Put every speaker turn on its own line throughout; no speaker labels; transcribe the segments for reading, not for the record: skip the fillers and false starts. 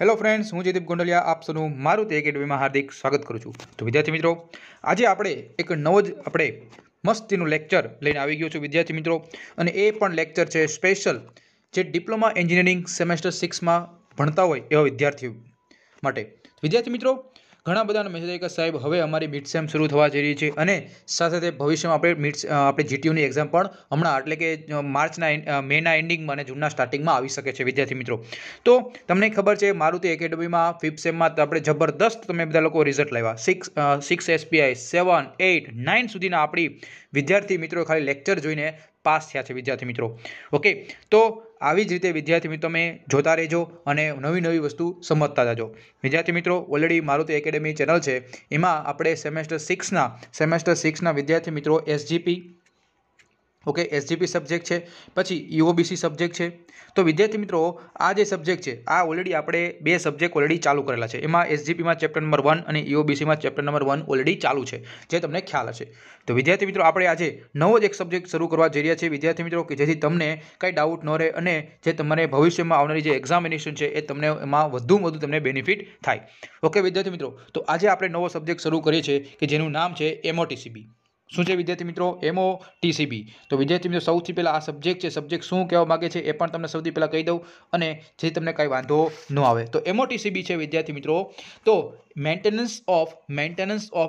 Hello friends, હું જયદીપ ગોંડલિયા આપ સૌનું મારુતિ એકેડમીમાં હાર્દિક સ્વાગત કરું છું। તો વિદ્યાર્થી મિત્રો, આજે આપણે એક નવો જ મસ્તીનું લેક્ચર લઈને આવી ગયો છું વિદ્યાર્થી મિત્રો, અને એ પણ લેક્ચર છે સ્પેશિયલ જે ડિપ્લોમા એન્જિનિયરિંગ સેમેસ્ટર 6માં ભણતા હોય એવા વિદ્યાર્થીઓ માટે। વિદ્યાર્થી મિત્રો, ઘણા બધાનો મેસેજ આવ્યો કે સાહેબ હવે અમારી મિડ સેમ શરૂ થવા જઈ રહી છે અને સાથે સાથે ભવિષ્યમાં આપણે જીટીયુની એક્ઝામ પણ હમણાં એટલે કે મેના એન્ડિંગમાં અને જૂનના સ્ટાર્ટિંગમાં આવી શકે છે વિદ્યાર્થી મિત્રો। તો તમને ખબર છે મારુતિ એકેડમીમાં 5th સેમમાં આપણે જબરદસ્ત તમે બધા લોકો રિઝલ્ટ લાવ્યા। 6 SPI 7, 8, 9 સુધીના આપણી વિદ્યાર્થી મિત્રો ખાલી લેક્ચર જોઈને પાસ થયા છે વિદ્યાર્થી મિત્રો। ઓકે, તો આવી જ રીતે વિદ્યાર્થી મિત્રો તમે જોતા રહેજો અને નવી વસ્તુ સમજતા જજો વિદ્યાર્થી મિત્રો। ઓલરેડી મારુતિ એકેડમી ચેનલ છે, એમાં આપણે સેમેસ્ટર 6ના વિદ્યાર્થી મિત્રો SGP સબ્જેક્ટ છે, પછી EOBC સબ્જેક્ટ છે। તો વિદ્યાર્થી મિત્રો, આ જે સબ્જેક્ટ છે આ ઓલરેડી આપણે 2 સબ્જેક્ટ ઓલરેડી ચાલુ કરેલા છે। એમાં SGPમાં ચેપ્ટર નંબર 1 અને EOBCમાં ચેપ્ટર નંબર 1 ઓલરેડી ચાલુ છે, જે તમને ખ્યાલ હશે। તો વિદ્યાર્થી મિત્રો, આપણે આજે નવો જ એક સબ્જેક્ટ શરૂ કરવા જઈ રહ્યા છીએ વિદ્યાર્થી મિત્રો, કે જેથી તમને કંઈ ડાઉટ ન રહે અને જે તમારે ભવિષ્યમાં આવનારી જે એક્ઝામિનેશન છે એ તમને એમાં વધુ તમને બેનિફિટ થાય। ઓકે વિદ્યાર્થી મિત્રો, તો આજે આપણે નવો સબ્જેક્ટ શરૂ કરીએ છીએ કે જેનું નામ છે MOTCB। શું છે વિદ્યાર્થી મિત્રો? MOTCB। તો વિદ્યાર્થી મિત્રો, સૌથી પહેલાં આ સબ્જેક્ટ શું કહેવા માગે છે એ પણ તમને સૌથી પહેલાં કહી દઉં, અને જે તમને કાંઈ વાંધો ન આવે। તો MOTCB છે વિદ્યાર્થી મિત્રો, તો maintenance of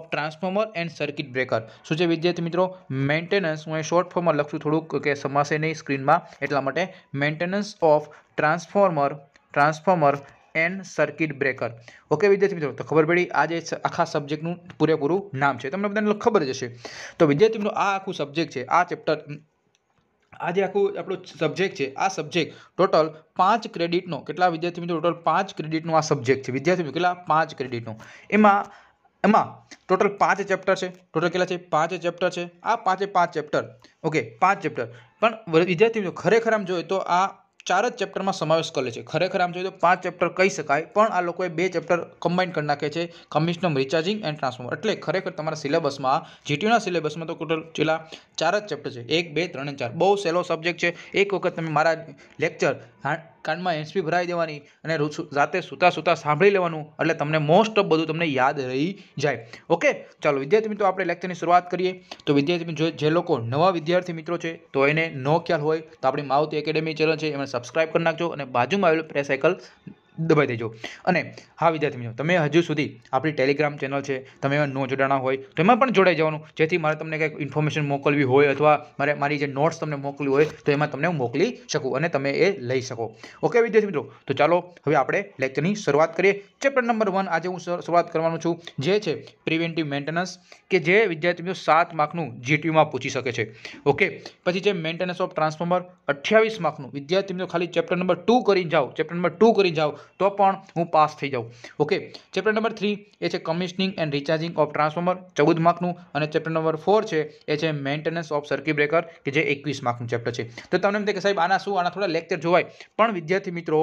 transformer and circuit breaker. શું છે વિદ્યાર્થી મિત્રો? મેન્ટેનન્સ, હું શોર્ટ ફોર્મમાં લખશું થોડુંક કે સમાશે નહીં સ્ક્રીનમાં, એટલા માટે maintenance of transformer and circuit breaker. Okay વિદ્યાર્થી મિત્રો, તો ખબર પડી આ જે આખા સબ્જેક્ટનું પૂરેપૂરું નામ છે, તમને બધાને ખબર જ હશે। તો વિદ્યાર્થી મિત્રો, આ આખું સબ્જેક્ટ છે, આ ચેપ્ટર, આ જે આખું આપણો સબ્જેક્ટ છે, આ સબ્જેક્ટ ટોટલ 5 ક્રેડિટનો, કેટલા વિદ્યાર્થી મિત્રો? ટોટલ 5 ક્રેડિટનો આ સબ્જેક્ટ છે વિદ્યાર્થી મિત્રો। કેટલા? 5 ક્રેડિટનો। એમાં ટોટલ 5 ચેપ્ટર છે। ટોટલ કેટલા છે? 5 ચેપ્ટર છે। આ 5 ચેપ્ટર, ઓકે 5 ચેપ્ટર, પણ વિદ્યાર્થી મિત્રો ખરેખર આમ જોઈએ તો આ 4 જ ચેપ્ટરમાં સમાવેશ કરે છે। ખરેખર આમ જોઈએ તો 5 ચેપ્ટર કહી શકાય, પણ આ લોકોએ 2 ચેપ્ટર કમ્બાઈન કરી નાખે છે, કમિશનમ રિચાર્જિંગ એન્ડ ટ્રાન્સફોર્મર। એટલે ખરેખર તમારા સિલેબસમાં, જીટીયુના સિલેબસમાં તો ટોટલ છેલ્લા 4 જ ચેપ્ટર છે, 1, 2, 3 અને 4। બહુ સહેલો સબ્જેક્ટ છે। એક વખત તમે મારા લેક્ચર કાનમાં હેન્ડસ્ફ્રી ભરાઈ દેવાની અને રાતે સૂતા સાંભળી લેવાનું, એટલે તમને મોસ્ટ ઓફ બધું તમને યાદ રહી જાય। ઓકે, ચાલો વિદ્યાર્થી મિત્રો, આપણે લેક્ચરની શરૂઆત કરીએ। તો વિદ્યાર્થી મિત્રો, જે લોકો નવા વિદ્યાર્થી મિત્રો છે તો એને નો ખ્યાલ હોય તો આપણી મારુતિ એકેડમી ચેનલ છે એમાં સબસ્ક્રાઇબ કરી નાખજો અને બાજુમાં આવેલું પ્રેસ આઇકન દબાવી દેજો। અને હા વિદ્યાર્થી મિત્રો, તમે હજુ સુધી આપણી ટેલિગ્રામ ચેનલ છે, તમે એમાં ન જોડાણા હોય તો એમાં પણ જોડાઈ જવાનું, જેથી મારે તમને કંઈક ઇન્ફોર્મેશન મોકલવી હોય અથવા મારી જે નોટ્સ તમને મોકલવી હોય તો એમાં તમને હું મોકલી શકું અને તમે એ લઈ શકો। ઓકે વિદ્યાર્થી મિત્રો, તો ચાલો હવે આપણે લેક્ચરની શરૂઆત કરીએ। ચેપ્ટર નંબર 1 આજે હું શરૂઆત કરવાનું છું, જે છે પ્રિવેન્ટિવ મેન્ટેનન્સ, કે જે વિદ્યાર્થી મિત્રો 7 માર્કનું જીટીયુમાં પૂછી શકે છે। ઓકે, પછી છે મેન્ટેનન્સ ઓફ ટ્રાન્સફોર્મર, 28 માર્કનું વિદ્યાર્થી મિત્રો ખાલી ચેપ્ટર નંબર 2 કરી જાઓ તો પણ હું પાસ થઈ જાઉં। ઓકે, ચેપ્ટર નંબર 3 એ છે commissioning and recharging of transformer, 14 માર્કનું, અને ચેપ્ટર નંબર 4 છે એ છે મેન્ટેનન્સ ઓફ સર્કિટ બ્રેકર, કે જે 21 માર્કનું ચેપ્ટર છે। તો તમને એમ થાય કે સાહેબ આના થોડા લેક્ચર જોવાય, પણ વિદ્યાર્થી મિત્રો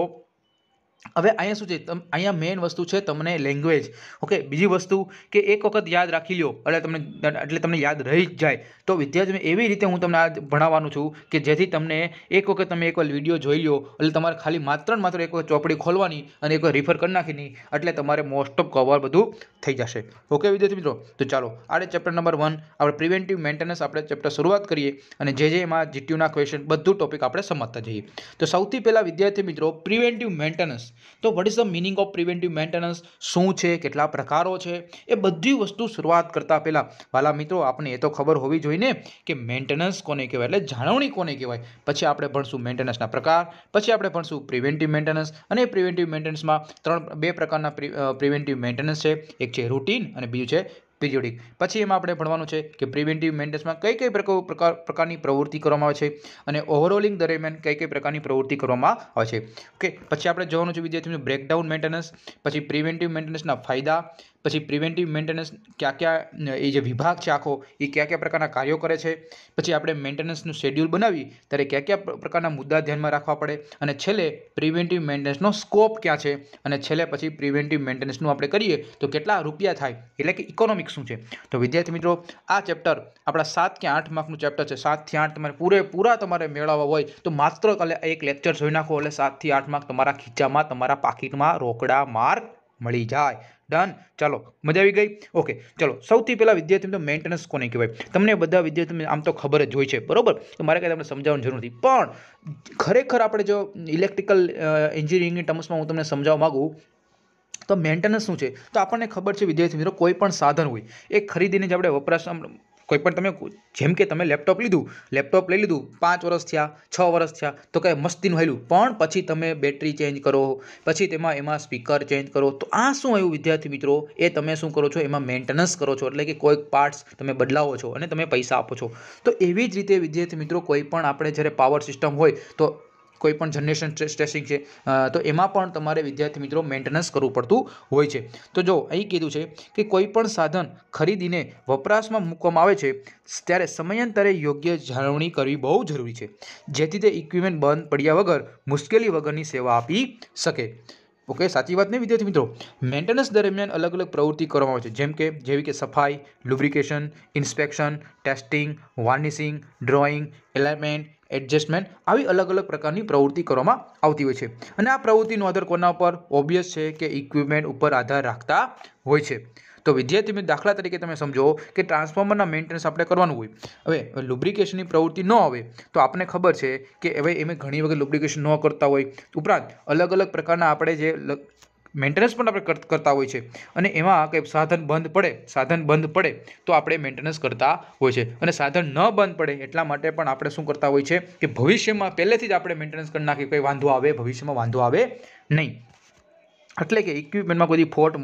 હવે અહીંયા શું છે, અહીંયા મેઇન વસ્તુ છે તમને લેંગ્વેજ। ઓકે, બીજી વસ્તુ કે એક વખત યાદ રાખી લો એટલે તમને યાદ રહી જ જાય। તો વિદ્યાર્થી એવી રીતે હું તમને આ ભણાવવાનું છું કે જેથી તમને એકવાર વિડીયો જોઈ લો એટલે તમારે ખાલી માત્ર એક વખત ચોપડી ખોલવાની અને એકવાર રિફર કરી નાખીની, એટલે તમારે મોસ્ટ ઓફ કવર બધું થઈ જશે। ઓકે વિદ્યાર્થી મિત્રો, તો ચાલો આ ચેપ્ટર નંબર 1 આપણે પ્રિવેન્ટિવ મેન્ટેનન્સ આપણે ચેપ્ટર શરૂઆત કરીએ અને જે એમાં જીટીયુના ક્વેશ્ચન બધું ટોપિક આપણે સમજતા જઈએ। તો સૌથી પહેલા વિદ્યાર્થી મિત્રો, પ્રિવેન્ટિવ મેન્ટેનન્સ, તો what is the meaning of preventive maintenance, શું છે, કેટલા પ્રકારો છે, એ બધી વસ્તુ શરૂઆત કરતા પહેલા વાલા મિત્રો આપણે એ તો ખબર હોવી જોઈએ ને કે મેન્ટેનન્સ કોને કહેવાય, એટલે જાળવણી કોને કહેવાય। પછી આપણે ભણશું મેન્ટેનન્સના પ્રકાર, પછી આપણે ભણશું પ્રિવેન્ટિવ મેન્ટેનન્સ, અને પ્રિવેન્ટિવ મેન્ટેનન્સમાં 2 પ્રકારના પ્રિવેન્ટિવ મેન્ટેનન્સ છે, એક છે રૂટીન અને બીજું છે પીરિયોડિક। પછી એમાં આપણે ભણવાનું છે કે પ્રિવેન્ટિવ મેન્ટેનન્સમાં કઈ પ્રકારની પ્રવૃત્તિ કરવામાં આવે છે અને ઓવરઓલિંગ દરમિયાન કઈ પ્રકારની પ્રવૃત્તિ કરવામાં આવે છે। ઓકે, પછી આપણે જોવાનું છે વિદ્યાર્થીઓ બ્રેકડાઉન મેન્ટેનન્સ, પછી પ્રિવેન્ટિવ મેન્ટેનન્સના ફાયદા, પછી પ્રિવેન્ટિવ મેન્ટેનન્સ ક્યાં ક્યાં એ જે વિભાગ છે આખો એ કયા કયા પ્રકારના કાર્યો કરે છે, પછી આપણે મેન્ટેનન્સનું શેડ્યુલ બનાવી ત્યારે કયા કયા પ્રકારના મુદ્દા ધ્યાનમાં રાખવા પડે, અને છેલ્લે પ્રિવેન્ટિવ મેન્ટેનન્સનો સ્કોપ ક્યાં છે, અને છેલ્લે પછી પ્રિવેન્ટિવ મેન્ટેનન્સનું આપણે કરીએ તો કેટલા રૂપિયા થાય, એટલે કે ઇકોનોમિક્સ શું છે. તો વિદ્યાર્થી મિત્રો આ ચેપ્ટર આપણા 7 કે 8 માર્કનું ચેપ્ટર છે. 7 થી 8 તમારે પૂરેપૂરા તમારે મેળવવા હોય તો માત્ર એક લેક્ચર જોઈ નાખો એટલે 7 થી 8 માર્ક તમારા ખીચામાં, તમારા પાકીટમાં રોકડા માર્ક મળી જાય. ડન. ચાલો, મજા આવી ગઈ? ઓકે, ચલો સૌથી પહેલા વિદ્યાર્થી મિત્રો મેન્ટેનન્સ કોને કહેવાય? તમને બધા વિદ્યાર્થીઓને આમ તો ખબર જ હોય છે, બરોબર? તો મારે કંઈ તમને સમજાવવાની જરૂર નથી, પણ ખરેખર આપણે જો ઇલેક્ટ્રિકલ એન્જિનિયરિંગની ટર્મ્સમાં હું તમને સમજાવવા માગું તો મેન્ટેનન્સ શું છે, તો આપણને ખબર છે વિદ્યાર્થી મિત્રો કોઈ પણ સાધન હોય એ ખરીદીને જ આપણે વપરાશ, કોઈ પણ તમે જેમ કે તમે લેપટોપ લઈ લીધું 5 વર્ષ થયા, 6 વર્ષ થયા તો કંઈ મસ્તીનું હાલ્યું, પણ પછી તમે બેટરી ચેન્જ કરો, પછી એમાં સ્પીકર ચેન્જ કરો, તો આ શું આવ્યું વિદ્યાર્થી મિત્રો? એ તમે શું કરો છો? એમાં મેન્ટેનન્સ કરો છો, એટલે કે કોઈક પાર્ટ્સ તમે બદલાવો છો અને તમે પૈસા આપો છો. તો એવી જ રીતે વિદ્યાર્થી મિત્રો કોઈ પણ આપણે જ્યારે પાવર સિસ્ટમ હોય તો કોઈ પણ જનરેશન સ્ટ્રેસિંગ છે તો એમાં પણ તમારે વિદ્યાર્થી મિત્રો મેન્ટેનન્સ કરવું પડતું હોય છે. તો જો અહીં કીધું છે કે કોઈ પણ સાધન ખરીદીને વપરાશમાં મૂકવામાં આવે છે ત્યારે સમયાંતરે યોગ્ય જાળવણી કરવી બહુ જરૂરી છે, જેથી તે ઇક્વિપમેન્ટ બંધ પડ્યા વગર મુશ્કેલી વગરની સેવા આપી શકે. ઓકે, સાચી વાત નહીં વિદ્યાર્થી મિત્રો? મેન્ટેનન્સ દરમિયાન અલગ અલગ પ્રવૃત્તિ કરવામાં આવે છે, જેવી કે સફાઈ, lubrication, inspection, testing, varnishing, drawing, alignment, adjustment, આવી અલગ અલગ પ્રકારની પ્રવૃત્તિ કરવામાં આવતી હોય છે. અને આ પ્રવૃત્તિનો આધાર કોના ઉપર? ઓબ્વિયસ છે કે ઇક્વિપમેન્ટ ઉપર આધાર રાખતા હોય છે. તો વિદ્યાર્થી મિત્રો દાખલા તરીકે તમે સમજો કે ટ્રાન્સફોર્મરના મેન્ટેનન્સ આપણે કરવાનું હોય. હવે લુબ્રિકેશનની પ્રવૃત્તિ ન આવે તો આપણને ખબર છે કે હવે એમ ઘણી વખત લુબ્રિકેશન ન કરતા હોય, ઉપરાંત અલગ અલગ પ્રકારના આપણે જે મેન્ટેનન્સ પણ આપણે કરતા હોય છે, અને એમાં કંઈ સાધન બંધ પડે તો આપણે મેન્ટેનન્સ કરતા હોય છે, અને સાધન ન બંધ પડે એટલા માટે પણ આપણે શું કરતા હોય છે કે ભવિષ્યમાં પહેલેથી જ આપણે મેન્ટેનન્સ કરી નાખીએ, કંઈ ભવિષ્યમાં વાંધો આવે નહીં. એટલે કે ઇક્વિપમેન્ટમાં કોઈ ફોલ્ટ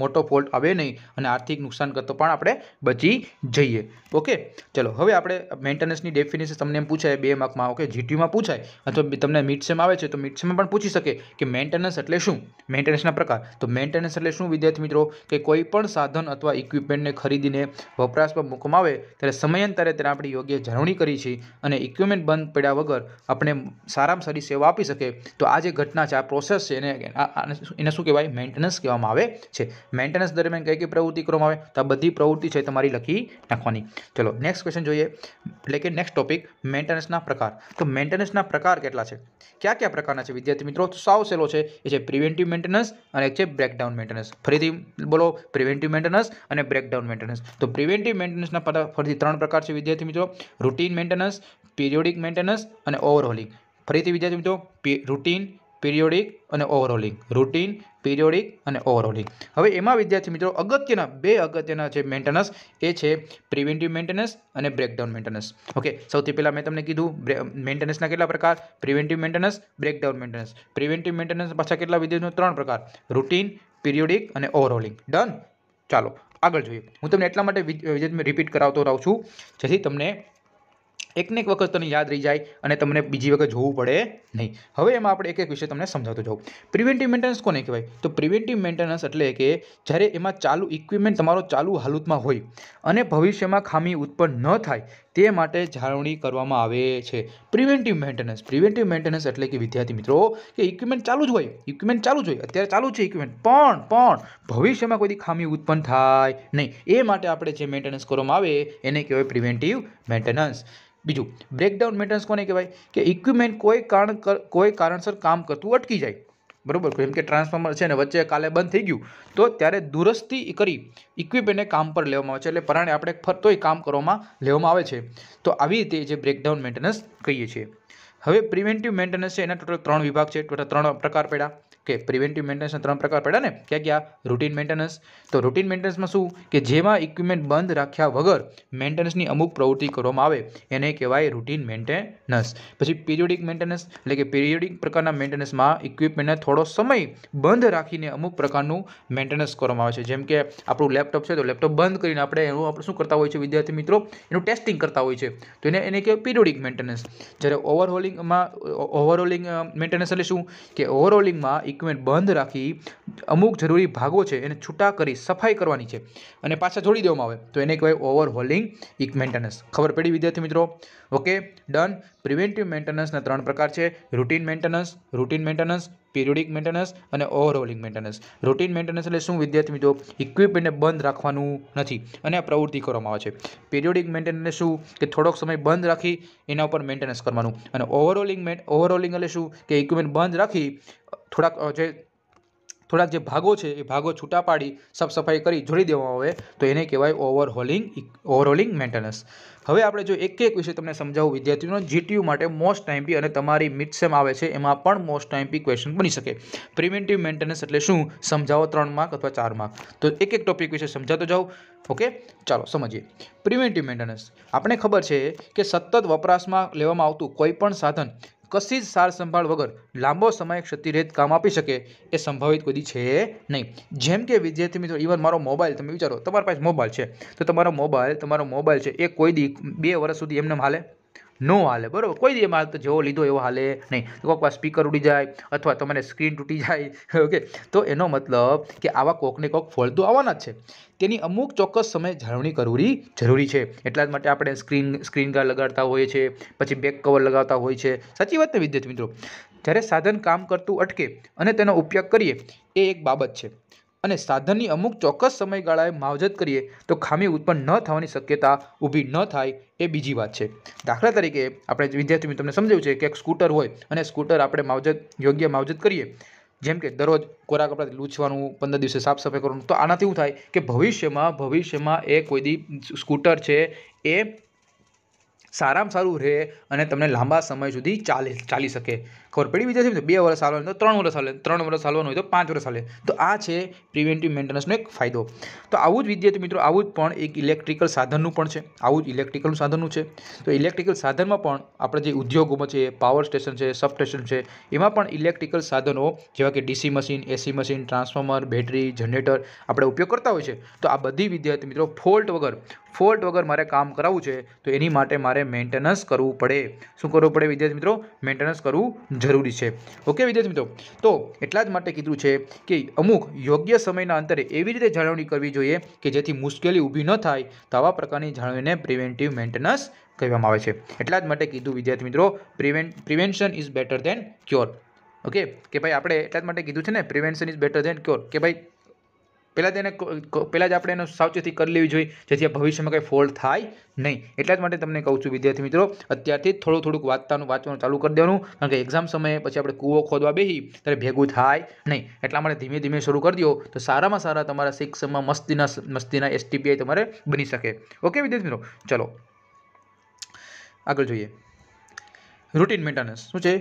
મોટો ફોલ્ટ આવે નહીં અને આર્થિક નુકસાન કરતો પણ આપણે બચી જઈએ. ઓકે, ચલો હવે આપણે મેન્ટેનન્સની ડેફિનેશન તમને એમ પૂછાય 2 માર્કમાં, ઓકે, જીટીયુમાં પૂછાય અથવા તમને મિડસેમ આવે છે તો મિડસેમમાં પણ પૂછી શકે કે મેન્ટેનન્સ એટલે શું, મેન્ટેનન્સના પ્રકાર. તો મેન્ટેનન્સ એટલે શું વિદ્યાર્થી મિત્રો? કે કોઈ પણ સાધન અથવા ઇક્વિપમેન્ટને ખરીદીને વપરાશમાં મૂકવામાં આવે ત્યારે સમયાંતરે તેને આપણે યોગ્ય જાળવણી કરી છે અને ઇક્વિપમેન્ટ બંધ પડ્યા વગર આપણે સારામાં સારી સેવા આપી શકે. તો આ જે ઘટના છે, આ પ્રોસેસ છે, એને શું કહેવાય? મેન્ટેનન્સ કહેવામાં આવે છે. મેન્ટેનન્સ દરમિયાન કઈ પ્રવૃત્તિ કરવામાં આવે તો આ બધી પ્રવૃત્તિ છે તમારી લખી નાખવાની. ચલો નેક્સ્ટ ક્વેશ્ચન જોઈએ, એટલે કે નેક્સ્ટ ટોપિક મેન્ટેનન્સના પ્રકાર. તો મેન્ટેનન્સના પ્રકાર કેટલા છે? કયા પ્રકારના છે વિદ્યાર્થી મિત્રો? તો સાવ સહેલો છે, એ છે પ્રિવેન્ટિવ મેન્ટેનન્સ અને એક છે બ્રેકડાઉન મેન્ટેનન્સ. ફરીથી બોલો, પ્રિવેન્ટિવ મેન્ટેનન્સ અને બ્રેકડાઉન મેન્ટેનન્સ. તો પ્રિવેન્ટિવ મેન્ટેનન્સના ફરીથી 3 પ્રકાર છે વિદ્યાર્થી મિત્રો: રૂટીન મેન્ટેનન્સ, પીરિયોડિક મેન્ટેનન્સ અને ઓવરહોલિંગ. ફરીથી વિદ્યાર્થી મિત્રો, રૂટીન, પીરિયોડિક અને ઓવરહોલિંગ. રૂટીન, પીરિયોડિક અને ઓવરહોલિંગ. હવે એમાં વિદ્યાર્થી મિત્રો બે અગત્યના જે મેન્ટેનન્સ એ છે પ્રિવેન્ટિવ મેન્ટેનન્સ અને બ્રેકડાઉન મેન્ટેનન્સ. ઓકે, સૌથી પહેલા મેં તમને કીધું મેન્ટેનન્સના કેટલા પ્રકાર? Preventive maintenance, breakdown maintenance. Preventive maintenance પાછા કેટલા વિદ્યાર્થીઓ? 3 પ્રકાર: રૂટીન, પીરિયોડિક અને ઓવરહોલિંગ. ડન. ચાલો આગળ જોઈએ. હું તમને એટલા માટે વિદ્યાર્થી રિપીટ કરાવતો રહું છું જેથી તમને એકને એક વખત તને યાદ રહી જાય અને તમને બીજી વખત જોવું પડે નહીં. હવે એમાં આપણે એક વિષય તમને સમજાવતો જાઉં. પ્રિવેન્ટિવ મેન્ટેનન્સ કોને કહેવાય? તો પ્રિવેન્ટિવ મેન્ટેનન્સ એટલે કે જ્યારે એમાં ચાલુ ઇક્વિપમેન્ટ તમારો ચાલુ હાલતમાં હોય અને ભવિષ્યમાં ખામી ઉત્પન્ન ન થાય તે માટે જાળવણી કરવામાં આવે છે. પ્રિવેન્ટિવ મેન્ટેનન્સ એટલે કે વિદ્યાર્થી મિત્રો કે ઇક્વિપમેન્ટ ચાલુ જ હોય, અત્યારે ચાલુ છે ઇક્વિપમેન્ટ, પણ ભવિષ્યમાં કોઈ ખામી ઉત્પન્ન થાય નહીં એ માટે આપણે જે મેન્ટેનન્સ કરવામાં આવે એને કહેવાય પ્રિવેન્ટિવ મેન્ટેનન્સ. બીજું બ્રેકડાઉન મેન્ટેનન્સ કોને કહેવાય? કે ઇક્વિપમેન્ટ કોઈ કારણસર કામ કરતું અટકી જાય, બરોબર? જેમ કે ટ્રાન્સફોર્મર છે ને વચ્ચે કાલે બંધ થઈ ગયું તો ત્યારે દુરસ્તી કરી ઇક્વિપમેન્ટને કામ પર લેવામાં આવે છે, એટલે પરાણે આપણે ફરતોય કામ કરવામાં લેવામાં આવે છે. તો આવી રીતે જે બ્રેકડાઉન મેન્ટેનન્સ કહીએ છીએ. હવે પ્રિવેન્ટિવ મેન્ટેનન્સ છે એના ટોટલ 3 વિભાગ છે, ટોટલ 3 પ્રકાર પડ્યા. કે પ્રિવેન્ટિવ મેન્ટેનન્સના 3 પ્રકાર પડ્યા ને, ક્યાં? Routine maintenance. તો રૂટીન મેન્ટેનન્સમાં શું કે જેમાં ઇક્વિપમેન્ટ બંધ રાખ્યા વગર મેન્ટેનન્સની અમુક પ્રવૃત્તિ કરવામાં આવે એને કહેવાય રૂટીન મેન્ટેનન્સ. પછી પીરિયોડિક મેન્ટેનન્સ એટલે કે પીરિયોડિક પ્રકારના મેન્ટેનન્સમાં ઇક્વિપમેન્ટને થોડો સમય બંધ રાખીને અમુક પ્રકારનું મેન્ટેનન્સ કરવામાં આવે છે. જેમ કે આપણું લેપટોપ છે તો લેપટોપ બંધ કરીને આપણે શું કરતા હોય છે વિદ્યાર્થી મિત્રો? એનું ટેસ્ટિંગ કરતા હોય છે, તો એને કહેવાય પીરિયોડિક મેન્ટેનન્સ. જ્યારે ઓવરહોલિંગ મેન્ટેનન્સ એટલે શું કે ઓવરહોલિંગમાં ઇક્વિપમેન્ટ બંધ રાખી અમુક જરૂરી ભાગો છે એને છૂટા કરી સફાઈ કરવાની છે અને પાછા જોડી દેવામાં આવે તો એને કહેવાય ઓવરહોલિંગ મેન્ટેનન્સ. ખબર પડી વિદ્યાર્થી મિત્રો? Okay, done. પ્રિવેન્ટિવ મેન્ટેનન્સના 3 પ્રકાર છે: રૂટીન મેન્ટેનન્સ, પીરિયોડિક મેન્ટેનન્સ અને ઓવરહોલિંગ મેન્ટેનન્સ. રૂટીન મેન્ટેનન્સ એટલે શું વિદ્યાર્થી મિત્રો? ઇક્વિપમેન્ટને બંધ રાખવાનું નથી અને આ પ્રવૃત્તિ કરવામાં આવે છે. પીરિયોડિક મેન્ટેનન્સ શું? કે થોડોક સમય બંધ રાખી એના ઉપર મેન્ટેનન્સ કરવાનું. અને ઓવરહોલિંગ એટલે શું? કે ઇક્વિપમેન્ટ બંધ રાખી થોડાક જે ભાગો છે એ ભાગો છૂટા પાડી સાફ સફાઈ કરી જોડી દેવામાં આવે તો એને કહેવાય ઓવરહોલિંગ મેન્ટેનન્સ. હવે આપણે જો એક વિશે તમને સમજાવું વિદ્યાર્થીઓનો, જીટીયુ માટે મોસ્ટ ટાઈમપી અને તમારી મિડસેમ આવે છે એમાં પણ મોસ્ટ ટાઈમપી ક્વેશ્ચન બની શકે. પ્રિવેન્ટિવ મેન્ટેનન્સ એટલે શું? સમજાવો 3 માર્ક અથવા 4 માર્ક. તો એક ટોપિક વિશે સમજાતો જાઓ. ઓકે, ચાલો સમજીએ. પ્રિવેન્ટિવ મેન્ટેનન્સ આપણે ખબર છે કે સતત વપરાશમાં લેવામાં આવતું કોઈ પણ સાધન કશી જ સાર સંભાળ વગર લાંબો સમય ક્ષતિરહિત કામ આપી શકે એ સંભવિત કોઈ છે નહીં. જેમ કે વિદ્યાર્થી મિત્રો, ઇવન મારો મોબાઈલ, તમે વિચારો તમારા પાસે મોબાઈલ છે તો તમારો મોબાઈલ છે એ કોઈ દી 2 વર્ષ સુધી એમને હાલે? નો હાલે, બરોબર? કોઈ દી એમાં જેવો લીધો એવો હાલે નહીં. કોઈક વાર સ્પીકર ઉડી જાય અથવા તમારે સ્ક્રીન તૂટી જાય. ઓકે, તો એનો મતલબ કે આવા કોકને કોક ફોલ્ટ તો આવવાના જ છે. તેની અમુક ચોક્કસ સમય જાળવણી જરૂરી છે. એટલા જ માટે આપણે સ્ક્રીન ગાર્ડ લગાડતા હોઈએ છીએ, પછી બેક કવર લગાવતા હોય છે. સાચી વાત ને વિદ્યાર્થી મિત્રો? જ્યારે સાધન કામ કરતું અટકે અને તેનો ઉપયોગ કરીએ એ એક બાબત છે, અને સાધનની અમુક ચોક્કસ સમયગાળાએ માવજત કરીએ તો ખામી ઉત્પન્ન ન થવાની શક્યતા ઊભી ન થાય એ બીજી વાત છે. દાખલા તરીકે આપણે વિદ્યાર્થી મિત્રો તમને સમજાવ્યું છે કે એક સ્કૂટર હોય અને સ્કૂટર આપણે યોગ્ય માવજત કરીએ, જેમ કે દરરોજ કોરા કપડાથી લૂછવાનું, 15 દિવસે સાફ સફાઈ કરવાનું, તો આનાથી શું થાય કે ભવિષ્યમાં એ કોઈ દી સ્કૂટર છે એ સારામાં સારું રહે અને તમને લાંબા સમય સુધી ચાલી શકે. ખબર પડી વિદ્યાર્થી? 2 વર્ષ હાલવાનું તો 3 વર્ષ હાલે, 3 વર્ષ હાલવાનું હોય તો 5 વર્ષ હાલે. તો આ છે પ્રિવેન્ટિવ મેન્ટેનન્સનો એક ફાયદો. તો આવું જ વિદ્યાર્થી મિત્રો, આવું જ પણ એક ઇલેક્ટ્રિકલ સાધનનું પણ છે. તો ઇલેક્ટ્રિકલ સાધનમાં પણ આપણે જે ઉદ્યોગોમાં છે, પાવર સ્ટેશન છે, સબસ્ટેશન છે, એમાં પણ ઇલેક્ટ્રિકલ સાધનો જેવા કે DC machine, AC machine, transformer, battery, generator આપણે ઉપયોગ કરતા હોય છે. તો આ બધી વિદ્યાર્થી મિત્રો ફોલ્ટ વગર મારે કામ કરાવવું છે તો એની માટે મારે મેન્ટેનન્સ કરવું પડે. શું કરવું પડે વિદ્યાર્થી મિત્રો? મેન્ટેનન્સ કરવું જરૂરી છે. ઓકે વિદ્યાર્થી મિત્રો, તો એટલા જ માટે કીધું છે કે અમુક યોગ્ય સમયના અંતરે એવી રીતે જાળવણી કરવી જોઈએ કે જેથી મુશ્કેલી ઊભી ન થાય. તો આવા પ્રકારની જાળવણીને પ્રિવેન્ટિવ મેન્ટેનન્સ કહેવામાં આવે છે. એટલા જ માટે કીધું વિદ્યાર્થી મિત્રો, prevention is better than cure. Okay, કે ભાઈ આપણે એટલા જ માટે કીધું છે ને, prevention is better than cure, કે ભાઈ પહેલાં જ આપણે એનો સાવચેતી કરી લેવી જોઈએ જેથી ભવિષ્યમાં કંઈ ફોલ્ટ થાય નહીં. એટલા જ માટે તમને કહું છું વિદ્યાર્થી મિત્રો, અત્યારથી જ થોડુંક વાંચવાનું ચાલુ કરી દેવાનું, કારણ કે એક્ઝામ સમયે પછી આપણે કૂવો ખોદવા બેસી ત્યારે ભેગું થાય નહીં. એટલા માટે ધીમે ધીમે શરૂ કરી દો તો સારામાં સારા તમારા શિક્ષણમાં મસ્તીના STPI તમારે બની શકે. ઓકે વિદ્યાર્થી મિત્રો, ચલો આગળ જોઈએ. રૂટીન મેન્ટેનન્સ શું છે?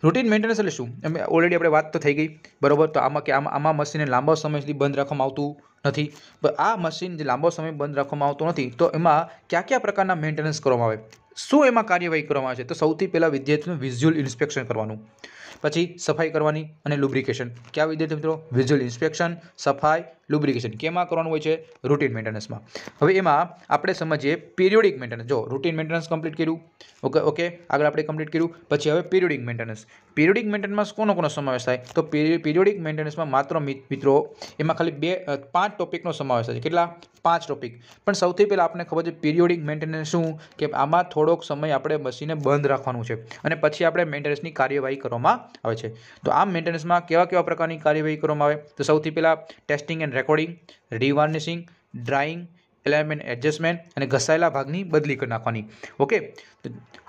રૂટીન મેન્ટેનન્સ એટલે શું? ઓલરેડી આપણે વાત તો થઈ ગઈ, બરોબર? તો આમાં મશીનને લાંબા સમય સુધી બંધ રાખવામાં આવતું નથી. પણ આ મશીન જે લાંબો સમય બંધ રાખવામાં આવતું નથી તો એમાં કયા પ્રકારના મેન્ટેનન્સ કરવામાં આવે? શું એમાં કાર્યવાહી કરવામાં આવે છે? તો સૌથી પહેલાં વિદ્યાર્થીનું વિઝ્યુઅલ ઇન્સ્પેક્શન કરવાનું, પછી સફાઈ કરવાની અને લુબ્રિકેશન. ક્યાં વિદ્યાર્થી મિત્રો? વિઝ્યુઅલ ઇન્સ્પેક્શન, સફાઈ, લુબ્રિકેશન કેમાં કરવાનું હોય છે? રૂટીન મેન્ટેનન્સમાં. હવે એમાં આપણે સમજીએ પીરિયોડિક મેન્ટેનન્સ. જો રૂટીન મેન્ટેનન્સ કમ્પ્લીટ કર્યું, ઓકે આગળ આપણે કમ્પ્લીટ કર્યું, પછી હવે પીરિયોડિક મેન્ટેનન્સ. પીરિયોડિક મેન્ટેનન્સમાં કોનો સમાવેશ થાય? તો પીરિયોડિક મેન્ટેનન્સમાં માત્ર મિત્રો એમાં ખાલી 5 ટોપિકનો સમાવેશ થાય છે. કેટલા? 5 ટોપિક. પણ સૌથી પહેલાં આપણે ખબર છે પીરિયોડિક મેન્ટેનન્સ શું, કે આમાં થોડોક સમય આપણે મશીનને બંધ રાખવાનું છે અને પછી આપણે મેન્ટેનન્સની કાર્યવાહી કરવામાં આવે છે. તો આ મેન્ટેનન્સમાં કેવા પ્રકારની કાર્યવાહી કરવામાં આવે? તો સૌથી પહેલાં testing and recording, revarnishing, drying, alignment adjustment અને ઘસાયેલા ભાગની બદલી કરી નાખવાની. ઓકે,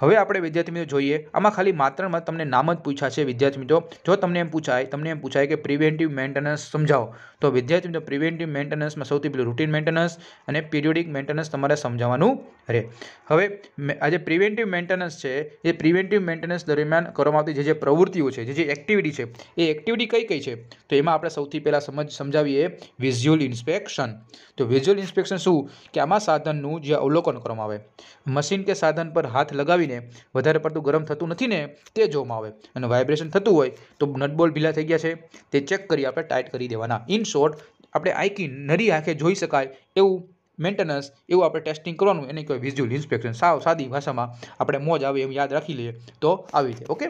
હવે આપણે વિદ્યાર્થી મિત્રો જોઈએ, આમાં ખાલી માત્ર તમને નામ જ પૂછ્યા છે વિદ્યાર્થી મિત્રો. જો તમને એમ પૂછાય કે પ્રિવેન્ટિવ મેન્ટેનન્સ સમજાવો તો વિદ્યાર્થી મિત્રો પ્રિવેન્ટિવ મેન્ટેનન્સમાં સૌથી પહેલું રૂટીન મેન્ટેનન્સ અને પીરિયોડિક મેન્ટેનન્સ તમારે સમજાવવાનું રહે. હવે આ જે પ્રિવેન્ટિવ મેન્ટેનન્સ છે એ પ્રિવેન્ટિવ મેન્ટેનન્સ દરમિયાન કરવામાં આવતી જે પ્રવૃત્તિઓ છે, જે એક્ટિવિટી છે, એ એક્ટિવિટી કઈ છે? તો એમાં આપણે સૌથી પહેલાં સમજાવીએ વિઝ્યુઅલ ઇન્સ્પેક્શન. તો વિઝ્યુઅલ ઇન્સ્પેક્શન શું? કે આમાં સાધનનું જે અવલોકન કરવામાં આવે, મશીન કે સાધન પર હાથ લગાવીને વધારે પડતું ગરમ થતું નથી ને તે જોવામાં આવે, અને વાઇબ્રેશન થતું હોય તો નટબોલ ઢીલા થઈ ગયા છે તે ચેક કરી આપણે ટાઈટ કરી દેવાના. ઇન શોર્ટ આપણે નરી આંખે જોઈ શકાય એવું મેન્ટેનન્સ, એવું આપણે ટેસ્ટિંગ કરવાનું, એને કહેવાય વિઝ્યુઅલ ઇન્સ્પેક્શન. સાવ સાદી ભાષામાં આપણે મોજ આવે એમ યાદ રાખી લઈએ તો આવી જાય. ઓકે,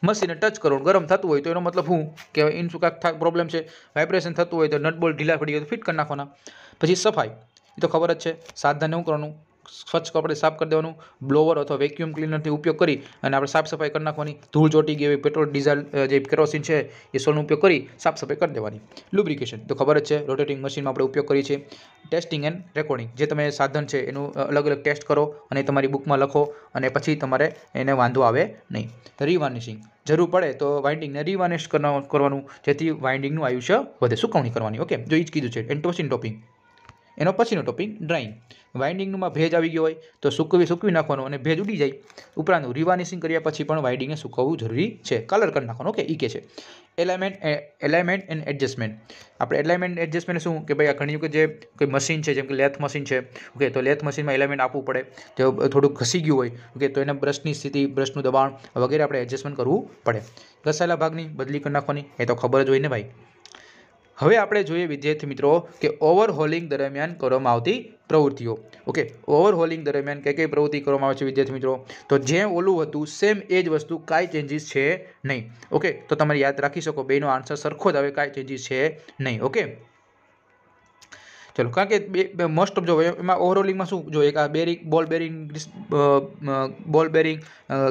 મશીનને ટચ કરો ગરમ થતું હોય તો એનો મતલબ શું કે એનું શું કાંઈક પ્રોબ્લેમ છે, વાઇબ્રેશન થતું હોય તો નટ બોલ્ટ ઢીલા પડી હોય તો ફિટ કરી નાખવાના. પછી સફાઈ, એ તો ખબર જ છે, સાધનને શું કરવાનું, સ્વચ્છ કપડે સાફ કરી દેવાનું, બ્લોવર અથવા વેક્યુમ ક્લીનરથી ઉપયોગ કરી અને આપણે સાફ સફાઈ કરી નાખવાની. ધૂળ ચોટી ગઈ હોય, પેટ્રોલ ડીઝલ જે કેરોસીન છે એ સોનો ઉપયોગ કરી સાફ સફાઈ કરી દેવાની. લુબ્રિકેશન તો ખબર જ છે, રોટેટિંગ મશીનમાં આપણે ઉપયોગ કરીએ છીએ. ટેસ્ટિંગ એન્ડ રેકોર્ડિંગ, જે તમે સાધન છે એનું અલગ અલગ ટેસ્ટ કરો અને તમારી બુકમાં લખો અને પછી તમારે એને વાંધો આવે નહીં. રીવાર્નિશિંગ, જરૂર પડે તો વાઇન્ડિંગને રીવાર્નિશ કરવાનું, જેથી વાઇન્ડિંગનું આયુષ્ય વધે, સુકવણી કરવાની. ઓકે, જો એ જ કીધું છે. એન્ટોસિન ટોપિંગ, એનો પછીનો ટોપિક ડ્રાઇંગ. વાઇન્ડિંગમાં ભેજ આવી ગયો હોય તો સૂકવી નાખવાનું અને ભેજ ઉડી જાય. ઉપરાંત રિવાર્નિશિંગ કર્યા પછી પણ વાઇન્ડિંગને સૂકવવું જરૂરી છે. કલર કરી નાખવાનું. ઓકે, એ કે છે. Alignment and adjustment. આપણે એલાઇનમેન્ટ એડજસ્ટમેન્ટ શું કે ભાઈ આ ઘણી વખત જે કોઈ મશીન છે, જેમ કે લેથ મશીન છે, ઓકે, તો લેથ મશીનમાં એલાઇનમેન્ટ આપવું પડે. જો થોડુંક ઘસી ગયું હોય, ઓકે, તો એના બ્રશની સ્થિતિ, બ્રશનું દબાણ વગેરે આપણે એડજસ્ટમેન્ટ કરવું પડે. ઘસાયેલા ભાગની બદલી કરી નાખવાની, એ તો ખબર જ હોય ને ભાઈ. હવે આપણે જોઈએ વિદ્યાર્થી મિત્રો કે ઓવરહોલિંગ દરમિયાન કરવામાં આવતી પ્રવૃત્તિઓ. ઓકે, ઓવરહોલિંગ દરમિયાન કઈ પ્રવૃત્તિ કરવામાં આવે છે વિદ્યાર્થી મિત્રો? તો જે ઓલું હતું સેમ એ જ વસ્તુ, કાંઈ ચેન્જીસ છે નહીં. ઓકે, તો તમારે યાદ રાખી શકો, બેનો આન્સર સરખો જ આવે, કાંઈ ચેન્જીસ છે નહીં. ઓકે, ચલો, કારણ કે મોસ્ટ ઓફ જો એમાં ઓવરઓલિંગમાં શું જો એક આ બોલ બેરિંગ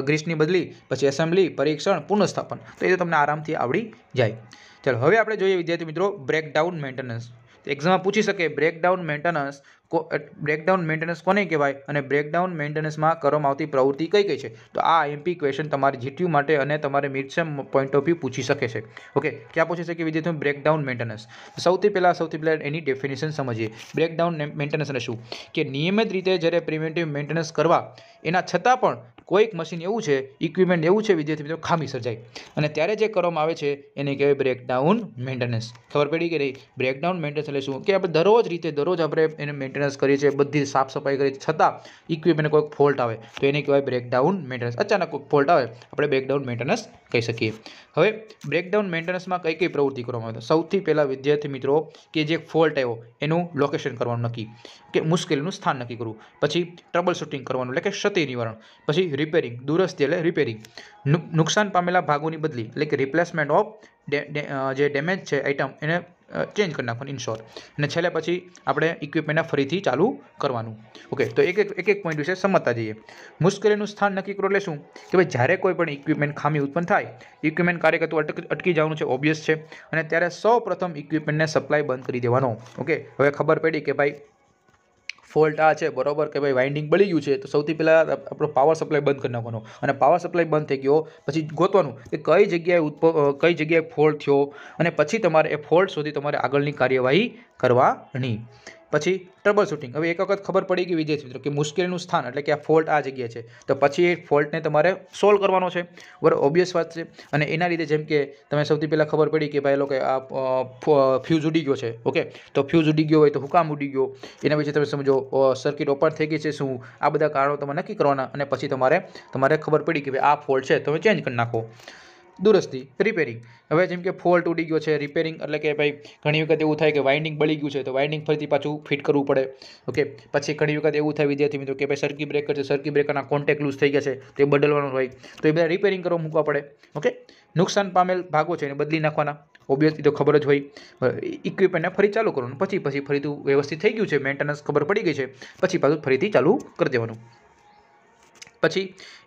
ગ્રીસની બદલી, પછી એસેમ્બલી, પરીક્ષણ, પુનઃસ્થાપન, તો એ તો તમને આરામથી આવડી જાય. ચલો, હવે આપણે જોઈએ વિદ્યાર્થી મિત્રો બ્રેકડાઉન મેન્ટેનન્સ. એક્ઝામમાં પૂછી શકે બ્રેકડાઉન મેન્ટેનન્સ કોને કહેવાય અને બ્રેકડાઉન મેન્ટેનન્સમાં કરવામાં આવતી પ્રવૃત્તિ કઈ કઈ છે? તો આ એમપી ક્વેશ્ચન તમારી જીટીયુ માટે અને તમારે મિડસેમ પોઈન્ટ ઓફ વ્યૂ પૂછી શકે છે. ઓકે, ક્યાં પૂછી શકે વિદ્યાર્થીઓ? Breakdown maintenance. સૌથી પહેલાં એની ડેફિનેશન સમજીએ. બ્રેકડાઉન મેન્ટેનન્સ એટલે શું? કે નિયમિત રીતે જ્યારે પ્રિવેન્ટિવ મેન્ટેનન્સ કરવા એના છતાં પણ કોઈક મશીન એવું છે, ઇક્વિપમેન્ટ એવું છે વિદ્યાર્થી મિત્રો, ખામી સર્જાય અને ત્યારે જે કરવામાં આવે છે એને કહેવાય બ્રેકડાઉન મેન્ટેનન્સ. ખબર પડી કે નહીં? બ્રેકડાઉન મેન્ટેનન્સ એટલે શું કે આપણે દરરોજ આપણે એને મેન્ટેનન્સ કરીએ છીએ, બધી સાફ સફાઈ કરીએ છીએ, છતાં ઇક્વિપમેન્ટને કોઈક ફોલ્ટ આવે તો એને કહેવાય બ્રેકડાઉન મેન્ટેનન્સ. અચાનક કોઈ ફોલ્ટ આવે આપણે બ્રેકડાઉન મેન્ટેનન્સ કહી શકીએ. હવે બ્રેકડાઉન મેન્ટેનન્સમાં કઈ પ્રવૃત્તિ કરવામાં આવે? સૌથી પહેલાં વિદ્યાર્થી મિત્રો કે જે ફોલ્ટ આવ્યો એનું લોકેશન કરવાનું નક્કી, કે મુશ્કેલીનું સ્થાન નક્કી કરવું. પછી ટ્રબલ શૂટિંગ કરવાનું એટલે કે ક્ષતિ નિવારણ. પછી રિપેરિંગ, દુરસ્તી એટલે રિપેરિંગ. નુકસાન પામેલા ભાગોની બદલી એટલે કે રિપ્લેસમેન્ટ ઓફ જે ડેમેજ છે આઇટમ એને ચેન્જ કરી નાખવાનું, ઇન શોર્ટ. અને છેલ્લે પછી આપણે ઇક્વિપમેન્ટને ફરીથી ચાલુ કરવાનું. ઓકે, તો એક પોઈન્ટ વિશે સમજતા જઈએ. મુશ્કેલીનું સ્થાન નક્કી કરો એટલે શું કે ભાઈ જ્યારે કોઈ પણ ઇક્વિપમેન્ટ ખામી ઉત્પન્ન થાય, ઇક્વિપમેન્ટ કાર્ય કરતું અટકી જવાનું છે, ઓબ્વિયસ છે, અને ત્યારે સૌ પ્રથમ ઇક્વિપમેન્ટને સપ્લાય બંધ કરી દેવાનો. ઓકે, હવે ખબર પડી કે ભાઈ ફોલ્ટ આ છે, બરોબર, કે ભાઈ વાઇન્ડિંગ બળી ગયું છે, તો સૌથી પહેલાં આપણો પાવર સપ્લાય બંધ કરી નાખવાનો. અને પાવર સપ્લાય બંધ થઈ ગયો પછી ગોતવાનું કે કઈ જગ્યાએ ફોલ્ટ થયો અને પછી તમારે એ ફોલ્ટ સુધી તમારે આગળની કાર્યવાહી કરવાની. પછી ટ્રબલ શૂટિંગ. હવે એક વખત ખબર પડી ગઈ વિદ્યાર્થી મિત્રો કે મુશ્કેલીનું સ્થાન એટલે કે આ ફોલ્ટ આ જગ્યાએ છે, તો પછી એ ફોલ્ટને તમારે સોલ્વ કરવાનો છે. બરાબર, ઓબ્વિયસ વાત છે. અને એના લીધે જેમ કે તમે સૌથી પહેલાં ખબર પડી કે ભાઈ લોકો આ ફ્યુઝ ઉડી ગયો છે. ઓકે, તો ફ્યુઝ ઉડી ગયો હોય તો હુકામ ઉડી ગયો, એના વિશે તમે સમજો. સર્કિટ ઓપન થઈ ગઈ છે, શું? આ બધા કારણો તમે નક્કી કરવાના અને પછી તમારે ખબર પડી કે ભાઈ આ ફોલ્ટ છે, તમે ચેન્જ કરી નાખો. દુરસ્તી, રિપેરિંગ. હવે જેમ કે ફોલ્ટ ઉડી ગયો છે, રિપેરિંગ એટલે કે ભાઈ ઘણી વખત એવું થાય કે વાઇન્ડિંગ બળી ગયું છે, તો વાઇન્ડિંગ ફરીથી પાછું ફિટ કરવું પડે. ઓકે, પછી ઘણી વખત એવું થાય વિદ્યાર્થી મિત્રો કે ભાઈ સર્કિટ બ્રેકર છે, સર્કિટ બ્રેકરના કોન્ટેક્ટ લૂઝ થઈ ગયા છે, તો એ બદલવાનું હોય, તો એ બધા રિપેરિંગ કરવા મૂકવા પડે. ઓકે, નુકસાન પામેલ ભાગો છે એને બદલી નાખવાના, ઓબ્વિયસલી તો ખબર જ હોય. ઇક્વિપમેન્ટને ફરી ચાલુ કરવાનું, પછી ફરીથી વ્યવસ્થિત થઈ ગયું છે, મેન્ટેનન્સ ખબર પડી ગઈ છે, પછી પાછું ફરીથી ચાલુ કરી દેવાનું. પછી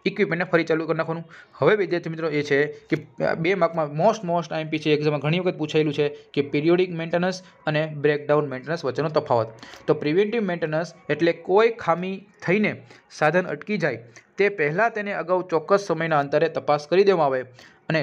ઇક્વિપમેન્ટને ફરી ચાલુ કરી નાખવાનું. હવે વિદ્યાર્થી મિત્રો એ છે કે 2 માર્કમાં મોસ્ટ આઈએમપી છે, એક્ઝામમાં ઘણી વખત પૂછાયેલું છે કે પિરિયોડિક મેન્ટેનન્સ અને બ્રેકડાઉન મેન્ટેનન્સ વચ્ચેનો તફાવત. તો પ્રિવેન્ટિવ મેન્ટેનન્સ એટલે કોઈ ખામી થઈને સાધન અટકી જાય તે પહેલાં તેને અગાઉ ચોક્કસ સમયના અંતરે તપાસ કરી દેવામાં આવે અને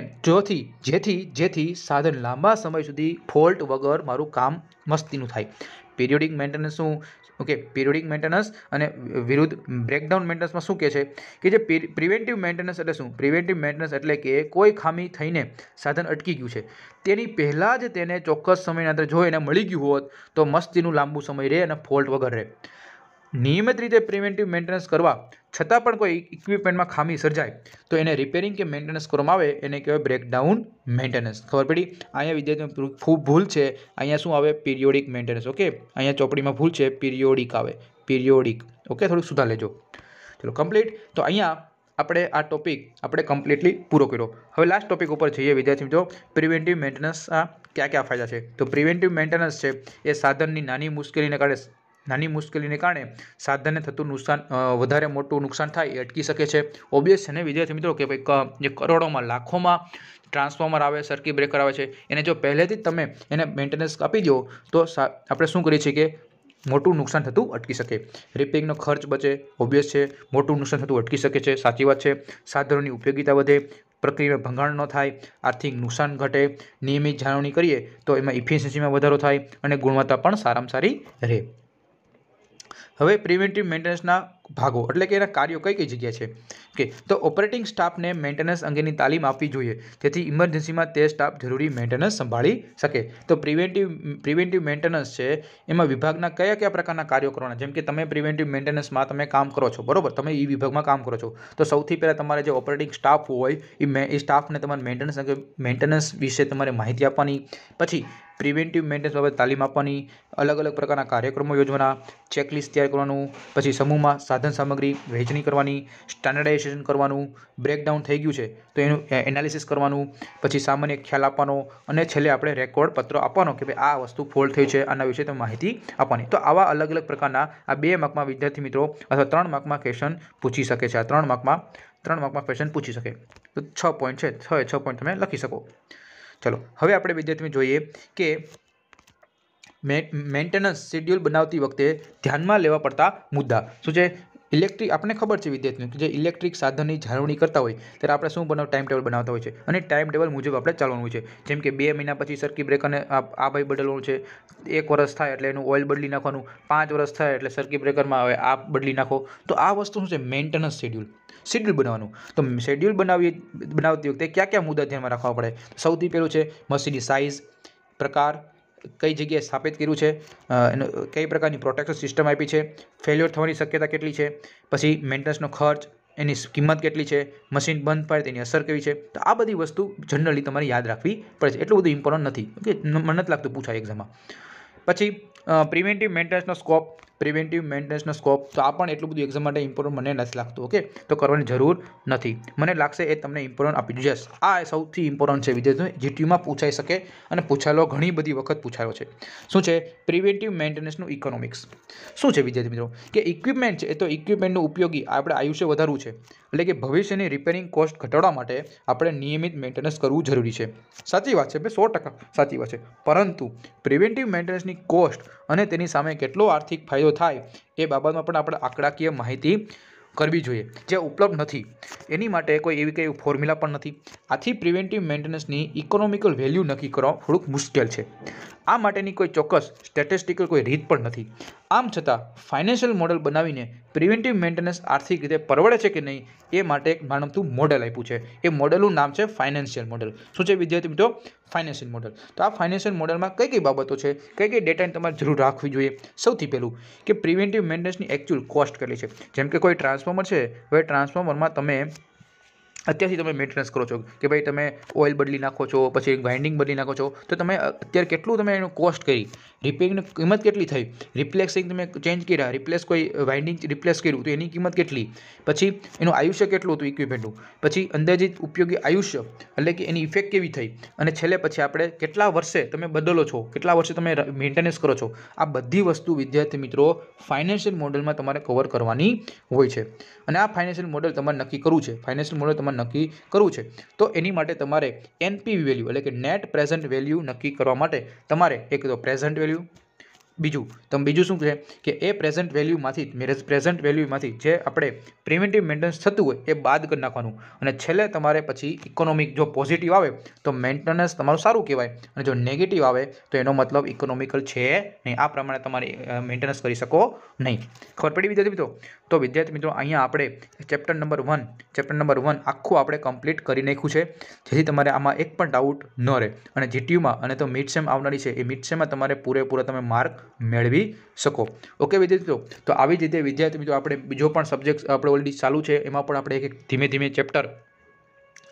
જેથી સાધન લાંબા સમય સુધી ફોલ્ટ વગર મારું કામ મસ્તીનું થાય. પિરિયોડિક મેન્ટેનન્સ શું? ઓકે, પિરિયોડિક મેન્ટેનન્સ અને વિરુદ્ધ બ્રેકડાઉન મેન્ટેનન્સમાં શું કહે છે કે જે પ્રિવેન્ટિવ મેન્ટેનન્સ એટલે શું? પ્રિવેન્ટિવ મેન્ટેનન્સ એટલે કે કોઈ ખામી થઈને સાધન અટકી ગયું છે તેની પહેલાં જ તેને ચોક્કસ સમયના અંતરે જો એને મળી ગયું હોત તો મસ્તીનું લાંબુ સમય રહે અને ફોલ્ટ વગર રહે. નિયમિત રીતે પ્રિવેન્ટિવ મેન્ટેનન્સ કરવા છતાં પણ કોઈ ઇક્વિપમેન્ટમાં ખામી સર્જાય તો એને રિપેરિંગ કે મેન્ટેનન્સ કરવામાં આવે એને કહેવાય બ્રેકડાઉન મેન્ટેનન્સ. ખબર પડી? અહીંયા વિદ્યાર્થીઓ ખૂબ ભૂલ છે, અહીંયા શું આવે? Periodic maintenance. ઓકે, અહીંયા ચોપડીમાં ભૂલ છે, પિરિયોડિક આવે, પિરિયોડિક. ઓકે, થોડુંક સુધાર લેજો. ચલો, કમ્પ્લીટ. તો અહીંયા આપણે આ ટોપિક આપણે કમ્પ્લીટલી પૂરો કર્યો. હવે લાસ્ટ ટોપિક ઉપર જઈએ વિદ્યાર્થી મિત્રો. પ્રિવેન્ટિવ મેન્ટેનન્સના કયા કયા ફાયદા છે? તો પ્રિવેન્ટિવ મેન્ટેનન્સ છે એ સાધનની નાની મુશ્કેલીને કારણે સાધનને થતું નુકસાન, વધારે મોટું નુકસાન થાય એ અટકી શકે છે. ઓબ્વિયસ છે ને વિદ્યાર્થી મિત્રો કે ભાઈ જે કરોડોમાં લાખોમાં ટ્રાન્સફોર્મર આવે, સર્કિટ બ્રેકર આવે છે, એને જો પહેલેથી જ તમે એને મેન્ટેનન્સ આપી દો તો આપણે શું કરીએ છીએ કે મોટું નુકસાન થતું અટકી શકે. રિપેરિંગનો ખર્ચ બચે. ઓબ્વિયસ છે, મોટું નુકસાન થતું અટકી શકે છે. સાચી વાત છે. સાધનોની ઉપયોગિતા વધે, પ્રક્રિયામાં ભંગાણ ન થાય, આર્થિક નુકસાન ઘટે, નિયમિત જાળવણી કરીએ તો એમાં ઇફિશિયન્સીમાં વધારો થાય અને ગુણવત્તા પણ સારામાં સારી રહે. હવે પ્રિવેન્ટિવ મેન્ટેનન્સના ભાગો એટલે કે એના કાર્યો કઈ કઈ જગ્યા છે કે તો ઓપરેટિંગ સ્ટાફને મેન્ટેનન્સ અંગેની તાલીમ આપવી જોઈએ જેથી ઇમરજન્સીમાં તે સ્ટાફ જરૂરી મેન્ટેનન્સ સંભાળી શકે. તો પ્રિવેન્ટિવ મેન્ટેનન્સ છે એમાં વિભાગના કયા કયા પ્રકારના કાર્યો કરવાના? જેમ કે તમે પ્રિવેન્ટિવ મેન્ટેનન્સમાં તમે કામ કરો છો, બરોબર, તમે એ વિભાગમાં કામ કરો છો, તો સૌથી પહેલાં તમારે જે ઓપરેટિંગ સ્ટાફ હોય એ સ્ટાફને તમારે મેન્ટેનન્સ વિશે તમારે માહિતી આપવાની, પછી પ્રિવેન્ટિવ મેન્ટેનન્સ બાબતે તાલીમ આપવાની, અલગ અલગ પ્રકારના કાર્યક્રમો યોજવાના, ચેકલિસ્ટ તૈયાર કરવાનું, પછી સમૂહમાં સાધન સામગ્રી વહેંચણી કરવાની, સ્ટાન્ડર્ડાઇઝેશન કરવાનું, બ્રેકડાઉન થઈ ગયું છે તો એનું એનાલિસિસ કરવાનું, પછી સામાન્ય ખ્યાલ આપવાનો અને છેલ્લે આપણે રેકોર્ડ પત્ર આપવાનો કે ભાઈ આ વસ્તુ ફોલ્ટ થઈ છે, આના વિશે તમે માહિતી આપવાની. તો આવા અલગ અલગ પ્રકારના આ 2 માર્કમાં વિદ્યાર્થી મિત્રો અથવા 3 માર્કમાં ક્વેશ્ચન પૂછી શકે છે. આ 3 માર્કમાં ક્વેશ્ચન પૂછી શકે. તો 6 પોઈન્ટ છે, 6 પોઈન્ટ તમે લખી શકો. ચલો હવે આપણે વિદ્યાર્થી જોઈએ કે મેન્ટેનન્સ શેડ્યુલ બનાવતી વખતે ધ્યાનમાં લેવા પડતા મુદ્દા શું છે? આપણને ખબર છે વિદ્યાર્થીઓ કે જે ઇલેક્ટ્રિક સાધનની જાળવણી કરતા હોય ત્યારે આપણે શું ટાઈમ ટેબલ બનાવતા હોય છે અને ટાઈમ ટેબલ મુજબ આપણે ચાલવાનું હોય છે. જેમ કે 2 મહિના પછી સર્કિટ બ્રેકરને આ ભાઈ બદલવાનું છે, 1 વર્ષ થાય એટલે એનું ઓઇલ બદલી નાખવાનું, 5 વર્ષ થાય એટલે સર્કિટ બ્રેકરમાં હવે આ બદલી નાખો. તો આ વસ્તુ શું છે? મેન્ટેનન્સ શેડ્યુલ બનાવવાનું. તો શેડ્યુલ બનાવતી વખતે કયા કયા મુદ્દા ધ્યાનમાં રાખવા પડે? સૌથી પહેલું છે મશીનની સાઇઝ, પ્રકાર, કઈ જગ્યાએ સ્થાપિત કર્યું છે, કઈ પ્રકારની પ્રોટેક્શન સિસ્ટમ આપી છે, ફેલ્યોર થવાની શક્યતા કેટલી છે, પછી મેન્ટેનન્સનો ખર્ચ, એની કિંમત કેટલી છે, મશીન બંધ પડે તેની અસર કેવી છે. તો આ બધી વસ્તુ જનરલી તમારે યાદ રાખવી પડે છે. એટલું બધું ઇમ્પોર્ટન્ટ નથી, ઓકે, મને નથી લાગતું પૂછાય એક્ઝામમાં. પછી પ્રિવેન્ટિવ મેન્ટેનન્સનો સ્કોપ, તો આ પણ એટલું બધું એક્ઝામ માટે ઇમ્પોર્ટન્ટ મને નથી લાગતું. ઓકે, તો કરવાની જરૂર નથી. મને લાગશે એ તમને ઇમ્પોર્ટન્ટ આપી દીધું. યસ, આ સૌથી ઇમ્પોર્ટન્ટ છે વિદ્યાર્થીઓ, જીટીયુમાં પૂછાઈ શકે અને પૂછાયેલો ઘણી બધી વખત પૂછાયો છે. શું છે પ્રિવેન્ટિવ મેન્ટેનન્સનું ઇકોનોમિક્સ? શું છે વિદ્યાર્થી મિત્રો કે ઇક્વિપમેન્ટ છે એ તો ઇક્વિપમેન્ટનું ઉપયોગી આપણે આયુષ્ય વધારવું છે એટલે કે ભવિષ્યની રિપેરિંગ કોસ્ટ ઘટાડવા માટે આપણે નિયમિત મેન્ટેનન્સ કરવું જરૂરી છે. સાચી વાત છે, 100% સાચી વાત છે. પરંતુ પ્રિવેન્ટિવ મેન્ટેનન્સની કોસ્ટ અને તેની સામે કેટલો આર્થિક ફાયદો થાય એ બાબતમાં પણ આપણે આંકડાકીય માહિતી કરવી જોઈએ જે ઉપલબ્ધ નથી. એની માટે કોઈ એવી કઈ ફોર્મ્યુલા પણ નથી. આથી પ્રિવેન્ટિવ મેન્ટેનન્સની ઇકોનોમિકલ વેલ્યુ નક્કી કરવા થોડુંક મુશ્કેલ છે. આ માટેની કોઈ ચોક્કસ સ્ટેટિસ્ટિકલ કોઈ રીત પણ નથી. આમ છતાં ફાઇનાન્શિયલ મોડલ બનાવીને પ્રિવેન્ટિવ મેન્ટેનન્સ આર્થિક રીતે પરવડે છે કે નહીં એ માટે એક નાનકડું મોડલ આપ્યું છે. એ મોડલનું નામ છે ફાઇનાન્શિયલ મોડલ. શું છે વિદ્યાર્થી મિત્રો? Financial model. તો આ ફાઇનાન્શિયલ મોડલમાં કઈ કઈ બાબતો છે, કઈ કઈ ડેટાની તમારે જરૂર રાખવી જોઈએ? સૌથી પહેલું કે પ્રિવેન્ટિવ મેન્ટેનન્સની એકચ્યુઅલ કોસ્ટ કેટલી છે. જેમ કે કોઈ ટ્રાન્સફોર્મર છે, હવે ટ્રાન્સફોર્મરમાં તમે અત્યારથી તમે મેન્ટેનન્સ કરો છો કે ભાઈ તમે ઓઇલ બદલી નાખો છો, પછી વાઇન્ડિંગ બદલી નાખો છો, તો તમે અત્યારે કેટલું તમે એનું કોસ્ટ કરી, રિપેરિંગની કિંમત કેટલી થઈ, રિપ્લેસિંગ તમે ચેન્જ કર્યા, કોઈ વાઇન્ડિંગ રિપ્લેસ કર્યું તો એની કિંમત કેટલી, પછી એનું આયુષ્ય કેટલું હતું ઇક્વિપમેન્ટનું, પછી અંદાજિત ઉપયોગી આયુષ્ય એટલે કે એની ઇફેક્ટ કેવી થઈ, અને છેલ્લે પછી આપણે કેટલા વર્ષે તમે બદલો છો, કેટલા વર્ષે તમે મેન્ટેનન્સ કરો છો. આ બધી વસ્તુ વિદ્યાર્થી મિત્રો ફાઇનાન્શિયલ મોડલમાં તમારે કવર કરવાની હોય છે. અને આ ફાઇનાન્શિયલ મોડલ તમારે નક્કી કરવું છે. તો એની માટે તમારે એનપીવી વેલ્યુ એટલે કે નેટ પ્રેઝન્ટ વેલ્યુ નક્કી કરવા માટે તમારે એક તો પ્રેઝન્ટ વેલ્યુ, બીજું શું છે કે એ પ્રેઝન્ટ વેલ્યુમાંથી જે આપણે પ્રિવેન્ટિવ મેન્ટેનન્સ થતું હોય એ બાદ કરી નાખવાનું, અને છેલ્લે તમારે પછી ઇકોનોમિક જો પોઝિટિવ આવે તો મેન્ટેનન્સ તમારું સારું કહેવાય, અને જો નેગેટિવ આવે તો એનો મતલબ ઇકોનોમિકલ છે નહીં. આ પ્રમાણે તમારે મેન્ટેનન્સ કરી શકો નહીં. ખબર પડી વિદ્યાર્થી મિત્રો? તો વિદ્યાર્થી મિત્રો અહીંયા આપણે ચેપ્ટર નંબર 1 આખું આપણે કમ્પ્લીટ કરી નાખ્યું છે, જેથી તમારે આમાં એક પણ ડાઉટ ન રહે. અને જીટીયુમાં અને તો મિડ સેમ આવનારી છે એ મિડ સેમમાં તમારે પૂરેપૂરા તમે માર્ક મેળવી શકો. ઓકે વિદ્યાર્થી મિત્રો, તો આવી જ રીતે વિદ્યાર્થી મિત્રો આપણે બીજો પણ સબ્જેક્ટ આપણે ઓલરેડી ચાલુ છે, એમાં પણ આપણે એક ધીમે ધીમે ચેપ્ટર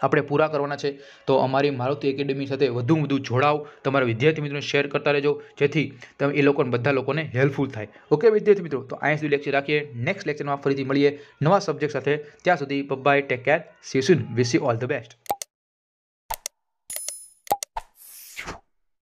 આપણે પૂરા કરવાના છે। તો અમારી મારુતિ એકેડમી સાથે વધુમાં વધુ જોડાઓ, તમારા વિદ્યાર્થી મિત્રોને શેર કરતા રહેજો, જેથી તમે એ લોકોને બધા લોકોને હેલ્પફુલ થાય। ઓકે વિદ્યાર્થી મિત્રો, તો અહીંયા સુધી લેક્ચર રાખીએ। નેક્સ્ટ લેક્ચરમાં ફરીથી મળીએ નવા સબ્જેક્ટ સાથે। ત્યાં સુધી bye, take care, see you soon, wish you all the best.